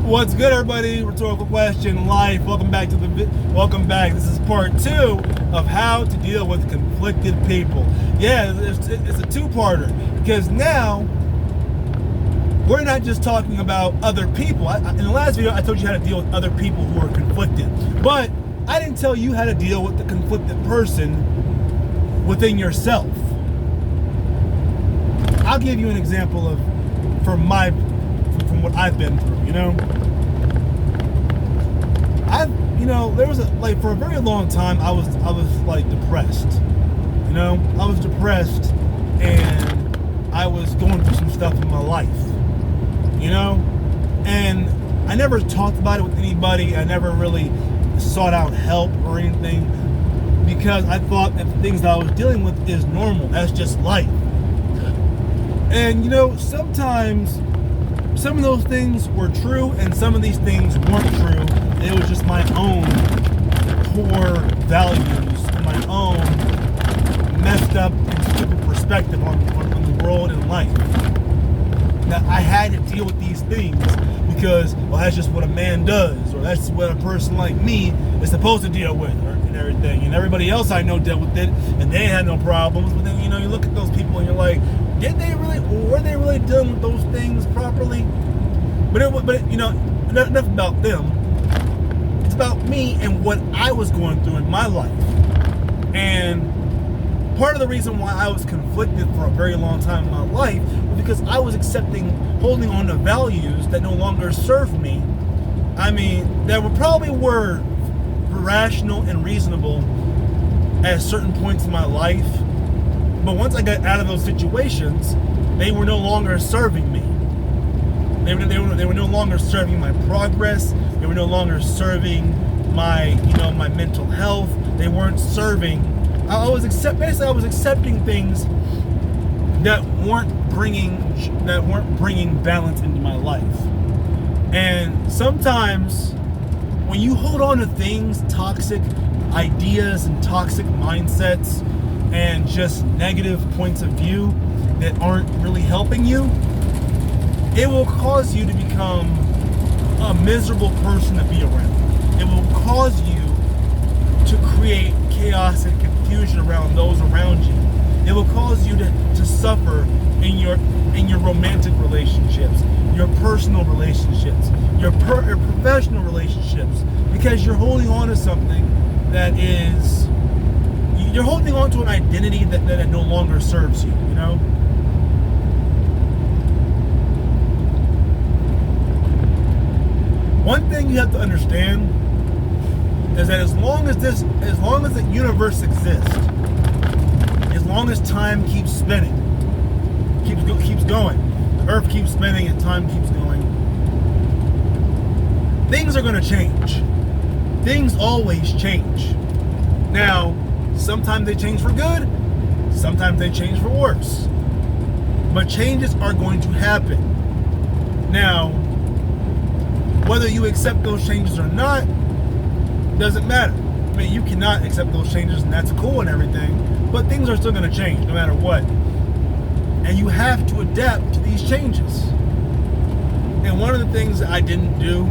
What's good, everybody? Rhetorical question, life. Welcome back. This is part 2 of how to deal with conflicted people. Yeah, it's a two-parter because now we're not just talking about other people. In the last video, I told you how to deal with other people who are conflicted, but I didn't tell you how to deal with the conflicted person within yourself. I'll give you an example from what I've been through. There was for a very long time I was like depressed. I was depressed and I was going through some stuff in my life. And I never talked about it with anybody. I never really sought out help or anything because I thought that the things that I was dealing with is normal. That's just life. And sometimes some of those things were true and some of these things weren't true. It was just my own poor values and my own messed up and stupid perspective on the world and life. Now, I had to deal with these things because, well, that's just what a man does, or that's what a person like me is supposed to deal with, and everything. And everybody else I know dealt with it, and they had no problems. But then, you look at those people and you're like, were they really dealing with those things properly? But enough about them. It's about me and what I was going through in my life. And part of the reason why I was conflicted for a very long time in my life was because I was holding on to values that no longer served me. That probably were rational and reasonable at certain points in my life. But once I got out of those situations, they were no longer serving me. They were no longer serving my progress. They were no longer serving my mental health. They weren't serving. I was accepting things that weren't bringing balance into my life. And sometimes when you hold on to things, toxic ideas and toxic mindsets and just negative points of view that aren't really helping you, it will cause you to become a miserable person to be around. It will cause you to create chaos and confusion around those around you. It will cause you to suffer in your romantic relationships, your personal relationships, your professional relationships, because you're holding on to something you're holding on to an identity that no longer serves you, One thing you have to understand is that as long as the universe exists, as long as time keeps spinning, keeps going, the earth keeps spinning and time keeps going, things are going to change. Things always change. Now, sometimes they change for good, sometimes they change for worse. But changes are going to happen. Now, whether you accept those changes or not, doesn't matter. You cannot accept those changes, and that's cool and everything, but things are still going to change no matter what. And you have to adapt to these changes. And one of the things that I didn't do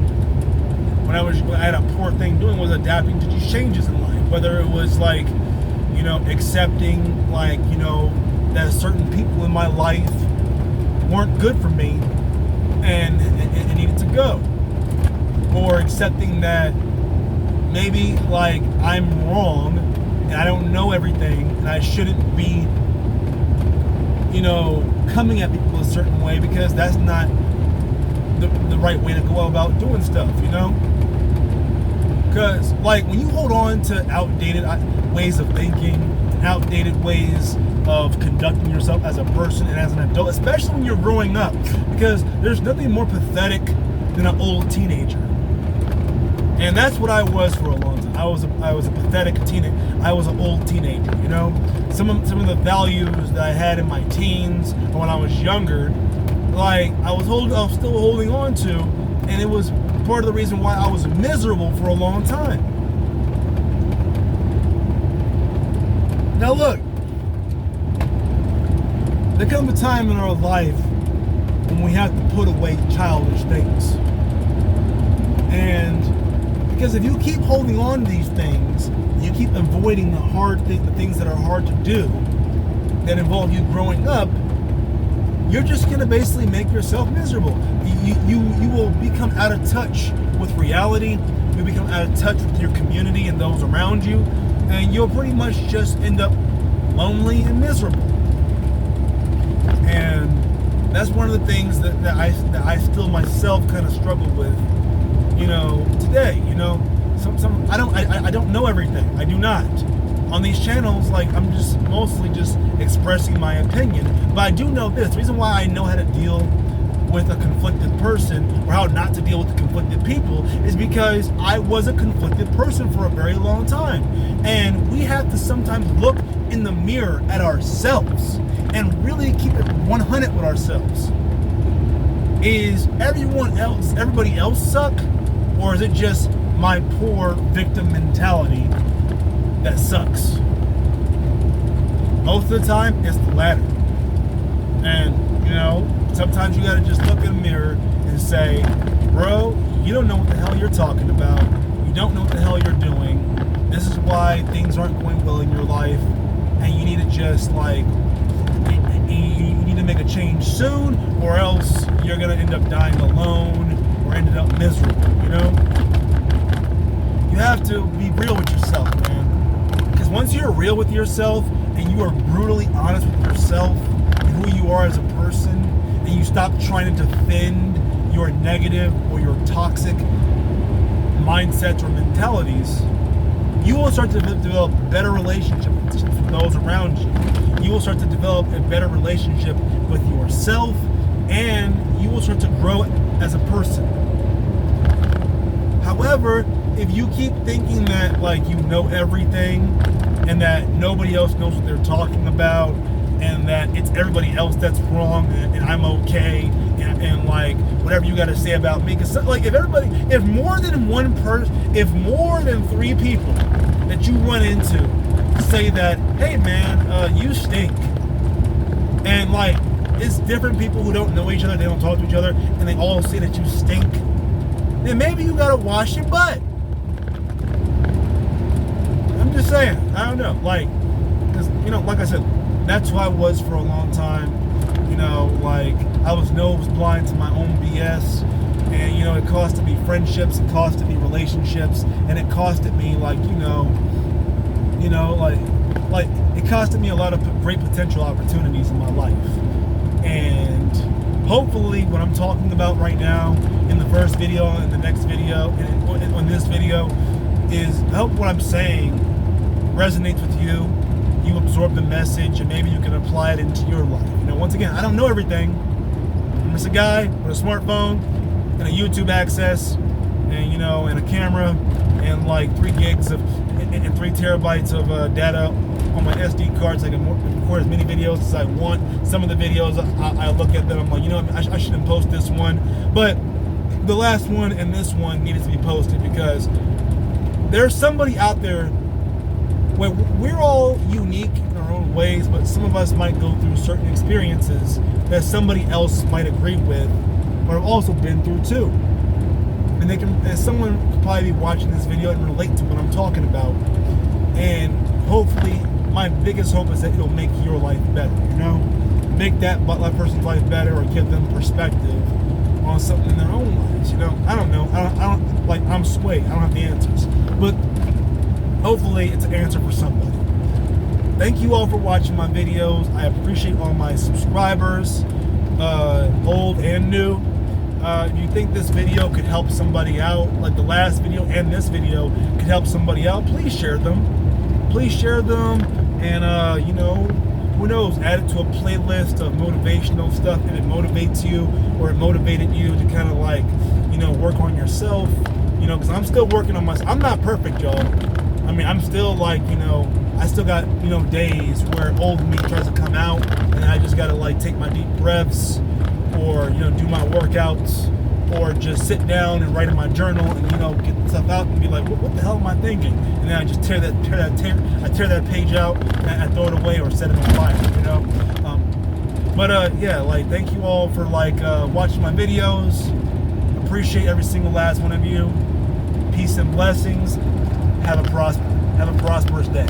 when I had a poor thing doing was adapting to these changes in life. Whether it was accepting that certain people in my life weren't good for me and needed to go. Or accepting that maybe I'm wrong and I don't know everything and I shouldn't be coming at people a certain way because that's not the right way to go about doing stuff, because when you hold on to outdated ways of thinking, outdated ways of conducting yourself as a person and as an adult, especially when you're growing up, because there's nothing more pathetic than an old teenager. And that's what I was for a long time. I was a pathetic teenager. I was an old teenager, Some of the values that I had in my teens or when I was younger, I was still holding on to, and it was part of the reason why I was miserable for a long time. Now look, there comes a time in our life when we have to put away childish things. Because if you keep holding on to these things, you keep avoiding the things that are hard to do, that involve you growing up, you're just going to basically make yourself miserable. You will become out of touch with reality. You'll become out of touch with your community and those around you, and you'll pretty much just end up lonely and miserable. And that's one of the things that I still myself kind of struggle with, today. I don't know everything. I do not. On these channels, I'm just mostly just expressing my opinion. But I do know this. The reason why I know how to deal with a conflicted person, or how not to deal with conflicted people, is because I was a conflicted person for a very long time. And we have to sometimes look in the mirror at ourselves and really keep it 100 with ourselves. Is everybody else suck? Or is it just my poor victim mentality that sucks? Most of the time, it's the latter. And, sometimes you gotta just look in the mirror and say, bro, you don't know what the hell you're talking about. You don't know what the hell you're doing. This is why things aren't going well in your life. And you need to just, you need to make a change soon, or else you're gonna end up dying alone or ended up miserable, You have to be real with yourself, man. Because once you're real with yourself and you are brutally honest with yourself and who you are as a person, and you stop trying to defend your negative or your toxic mindsets or mentalities, you will start to develop better relationships with those around you. You will start to develop a better relationship with yourself, and you will start to grow as a person. However, if you keep thinking that you know everything and that nobody else knows what they're talking about and that it's everybody else that's wrong and I'm okay and whatever you got to say about me, because if more than one person, if more than 3 people that you run into say that, hey man, you stink, and it's different people who don't know each other, they don't talk to each other, and they all say that you stink, then maybe you gotta wash your butt. I'm just saying. I don't know. Cause, like I said, that's who I was for a long time. I was nose blind to my own BS, and it costed me friendships, it costed me relationships, and it costed me it costed me a lot of great potential opportunities in my life. And hopefully what I'm talking about right now in the first video and the next video and on this video is, I hope what I'm saying resonates with you. You absorb the message and maybe you can apply it into your life. Once again, I don't know everything. I'm just a guy with a smartphone and a YouTube access and and a camera and 3 gigs of and 3 terabytes of data on my SD cards. I can record as many videos as I want. Some of the videos I look at them, I'm like, I shouldn't post this one, but the last one and this one needed to be posted because there's somebody out there. Well, we're all unique in our own ways, but some of us might go through certain experiences that somebody else might agree with, but have also been through too. And someone could probably be watching this video and relate to what I'm talking about. And hopefully, my biggest hope is that it'll make your life better. Make that person's life better, or give them perspective on something in their own lives. I don't know. I'm swayed. I don't have the answers, but hopefully it's an answer for somebody. Thank you all for watching my videos. I appreciate all my subscribers, old and new. If you think this video could help somebody out, like the last video and this video could help somebody out, please share them. Please share them, and who knows, add it to a playlist of motivational stuff if it motivates you, or it motivated you to kind of work on yourself, because I'm still working on myself. I'm not perfect, y'all. I'm still I still got, days where old me tries to come out, and I just gotta take my deep breaths, or do my workouts, or just sit down and write in my journal and get stuff out and be like, what the hell am I thinking? And then I just tear that page out and I throw it away or set it on fire, thank you all for watching my videos. Appreciate every single last one of you. Peace and blessings. Have a prosperous day.